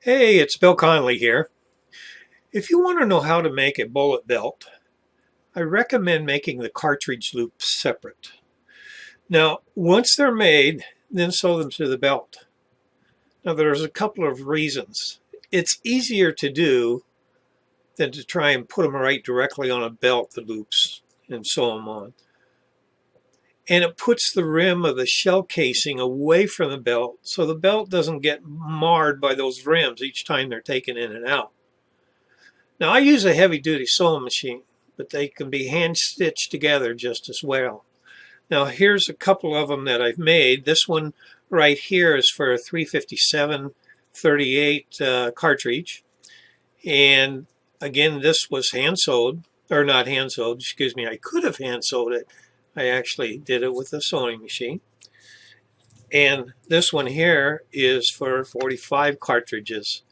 Hey, it's Bill Conley here. If you want to know how to make a bullet belt, I recommend making the cartridge loops separate. Now, once they're made, then sew them to the belt. Now, there's a couple of reasons. It's easier to do than to try and put them right directly on a belt, the loops, and sew them on. And it puts the rim of the shell casing away from the belt so the belt doesn't get marred by those rims each time they're taken in and out. Now I use a heavy duty sewing machine, but they can be hand stitched together just as well. Now here's a couple of them that I've made. This one right here is for a 357-38 cartridge. And again, this was hand sewed, or not hand sewed, excuse me, I could have hand sewed it. I actually did it with a sewing machine. And this one here is for 45 cartridges.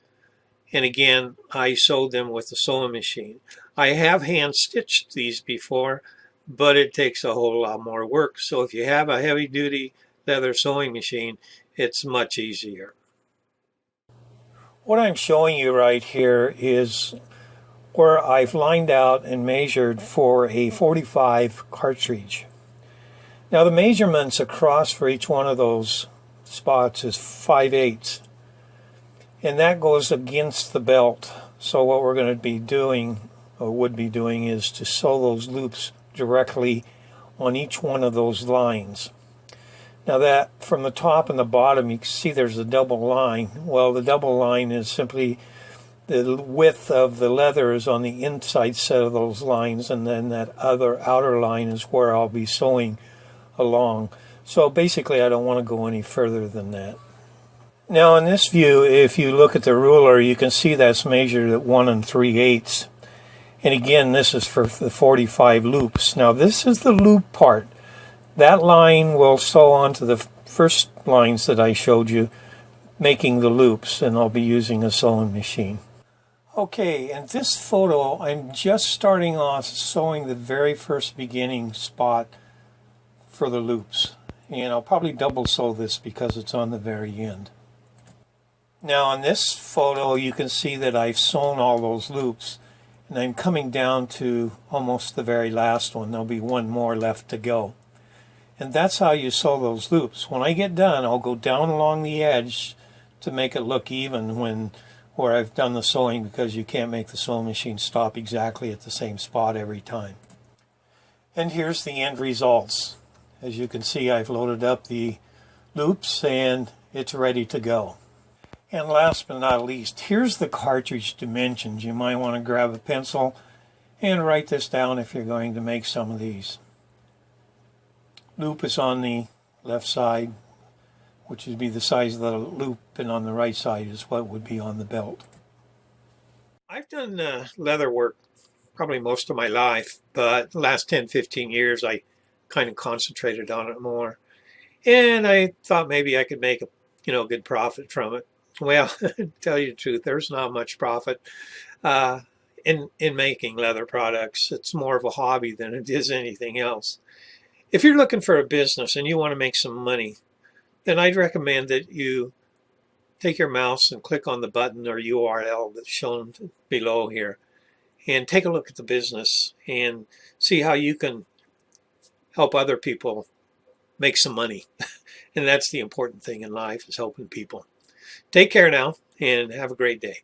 And again, I sewed them with a sewing machine. I have hand stitched these before, but it takes a whole lot more work. So if you have a heavy duty leather sewing machine, it's much easier. What I'm showing you right here is where I've lined out and measured for a 45 cartridge. Now the measurements across for each one of those spots is 5/8. And that goes against the belt. So what we're going to be doing, or would be doing, is to sew those loops directly on each one of those lines. Now that from the top and the bottom, you can see there's a double line. Well, the double line is simply the width of the leather is on the inside set of those lines, and then that other outer line is where I'll be sewing along. So basically I don't want to go any further than that. Now in this view, if you look at the ruler, you can see that's measured at 1 3/8. And again, this is for the 45 loops. Now this is the loop part. That line will sew onto the first lines that I showed you, making the loops, and I'll be using a sewing machine. Okay, in this photo, I'm just starting off sewing the very first beginning spot for the loops. And I'll probably double sew this because it's on the very end. Now in this photo you can see that I've sewn all those loops, and I'm coming down to almost the very last one. There'll be one more left to go. And that's how you sew those loops. When I get done, I'll go down along the edge to make it look even where I've done the sewing, because you can't make the sewing machine stop exactly at the same spot every time. And here's the end results. As you can see, I've loaded up the loops and it's ready to go. And last but not least, here's the cartridge dimensions. You might want to grab a pencil and write this down if you're going to make some of these. Loop is on the left side, which would be the size of the loop, and on the right side is what would be on the belt. I've done leather work probably most of my life, but the last 10-15 years I kind of concentrated on it more. And I thought maybe I could make a good profit from it. Well, to tell you the truth, there's not much profit in making leather products. It's more of a hobby than it is anything else. If you're looking for a business and you want to make some money, then I'd recommend that you take your mouse and click on the button or URL that's shown below here and take a look at the business and see how you can help other people make some money. And that's the important thing in life, is helping people. Take care now and have a great day.